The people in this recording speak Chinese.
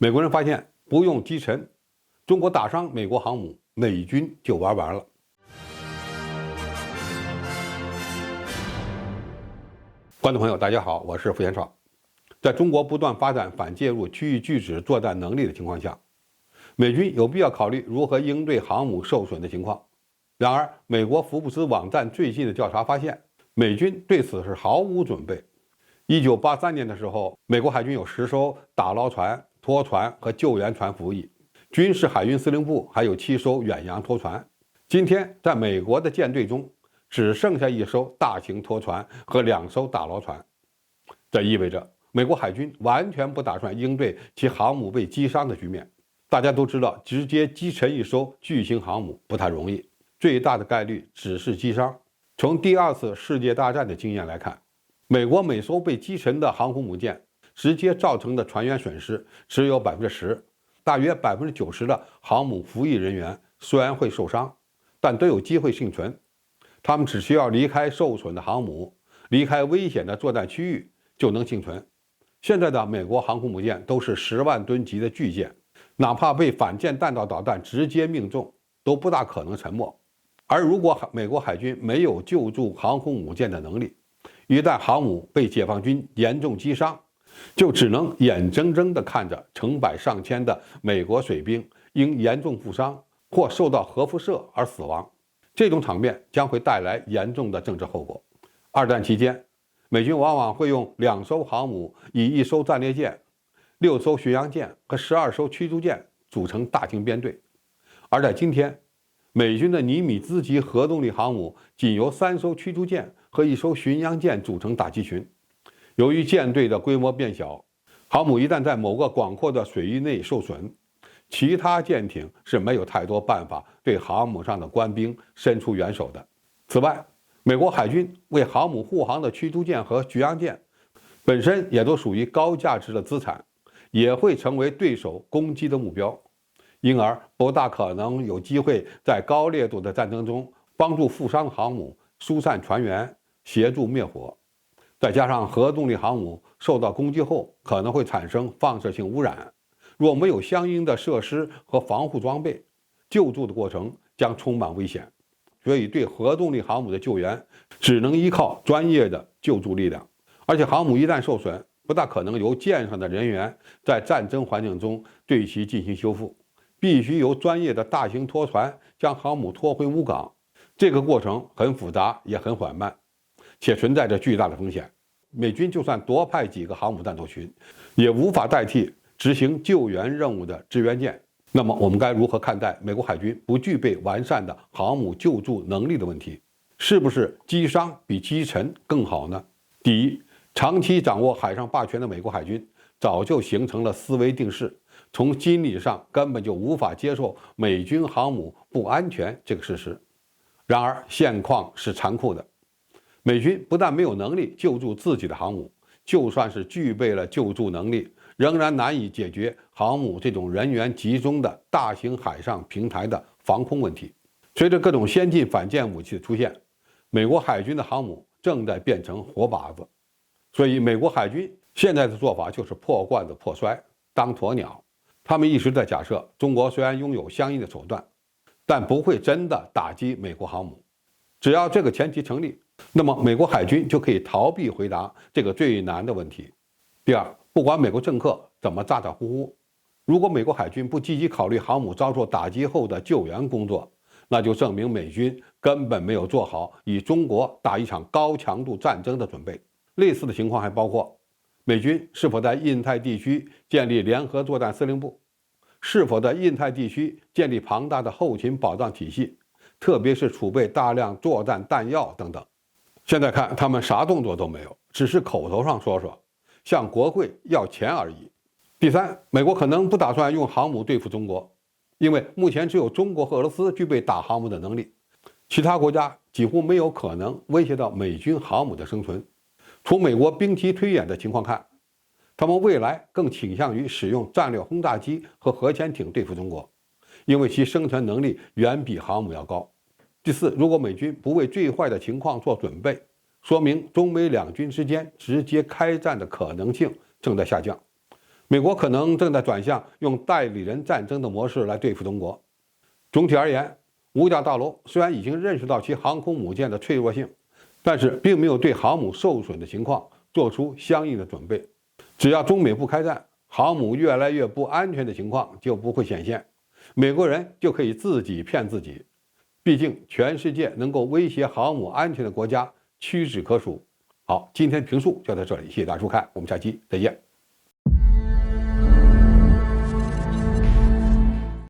美国人发现不用击沉，中国打伤美国航母，美军就玩完了。观众朋友，大家好，我是付延少。在中国不断发展反介入区域拒止作战能力的情况下，美军有必要考虑如何应对航母受损的情况。然而，美国福布斯网站最近的调查发现，美军对此是毫无准备。1983年的时候，美国海军有10艘打捞船、拖船和救援船服役，军事海运司令部还有7艘远洋拖船。今天，在美国的舰队中，只剩下1艘大型拖船和2艘打捞船。这意味着美国海军完全不打算应对其航母被击伤的局面。大家都知道，直接击沉1艘巨型航母不太容易，最大的概率只是击伤。从第2次世界大战的经验来看，美国每艘被击沉的航空母舰直接造成的船员损失只有10%，大约90%的航母服役人员虽然会受伤，但都有机会幸存。他们只需要离开受损的航母，离开危险的作战区域就能幸存。现在的美国航空母舰都是10万吨级的巨舰，哪怕被反舰弹道导弹直接命中，都不大可能沉没。而如果美国海军没有救助航空母舰的能力，一旦航母被解放军严重击伤，就只能眼睁睁地看着成百上千的美国水兵因严重负伤或受到核辐射而死亡。这种场面将会带来严重的政治后果。二战期间，美军往往会用2艘航母以1艘战列舰、6艘巡洋舰和12艘驱逐舰组成大型编队。而在今天，美军的尼米兹级核动力航母仅由3艘驱逐舰和1艘巡洋舰组成打击群。由于舰队的规模变小，航母一旦在某个广阔的水域内受损，其他舰艇是没有太多办法对航母上的官兵伸出援手的。此外，美国海军为航母护航的驱逐舰和巡洋舰本身也都属于高价值的资产，也会成为对手攻击的目标，因而不大可能有机会在高烈度的战争中帮助负伤的航母疏散船员，协助灭火。再加上核动力航母受到攻击后可能会产生放射性污染，若没有相应的设施和防护装备，救助的过程将充满危险。所以对核动力航母的救援只能依靠专业的救助力量，而且航母一旦受损，不大可能由舰上的人员在战争环境中对其进行修复，必须由专业的大型拖船将航母拖回母港。这个过程很复杂也很缓慢，且存在着巨大的风险。美军就算多派几个航母战斗群，也无法代替执行救援任务的支援舰。那么我们该如何看待美国海军不具备完善的航母救助能力的问题？是不是击伤比击沉更好呢？第一，长期掌握海上霸权的美国海军早就形成了思维定式，从心理上根本就无法接受美军航母不安全这个事实。然而现况是残酷的，美军不但没有能力救助自己的航母，就算是具备了救助能力，仍然难以解决航母这种人员集中的大型海上平台的防空问题。随着各种先进反舰武器的出现，美国海军的航母正在变成活靶子。所以美国海军现在的做法就是破罐子破摔，当鸵鸟。他们一直在假设中国虽然拥有相应的手段，但不会真的打击美国航母。只要这个前提成立，那么美国海军就可以逃避回答这个最难的问题。第二，不管美国政客怎么咋咋呼呼，如果美国海军不积极考虑航母遭受打击后的救援工作，那就证明美军根本没有做好与中国打一场高强度战争的准备。类似的情况还包括美军是否在印太地区建立联合作战司令部，是否在印太地区建立庞大的后勤保障体系，特别是储备大量作战弹药等等。现在看他们啥动作都没有，只是口头上说说，向国会要钱而已。第三，美国可能不打算用航母对付中国，因为目前只有中国和俄罗斯具备打航母的能力，其他国家几乎没有可能威胁到美军航母的生存。从美国兵棋推演的情况看，他们未来更倾向于使用战略轰炸机和核潜艇对付中国，因为其生存能力远比航母要高。第四，如果美军不为最坏的情况做准备，说明中美两军之间直接开战的可能性正在下降。美国可能正在转向用代理人战争的模式来对付中国。总体而言，五角大楼虽然已经认识到其航空母舰的脆弱性，但是并没有对航母受损的情况做出相应的准备。只要中美不开战，航母越来越不安全的情况就不会显现，美国人就可以自己骗自己。毕竟，全世界能够威胁航母安全的国家屈指可数。好，今天的评述就到这里，谢谢大家收看，我们下期再见。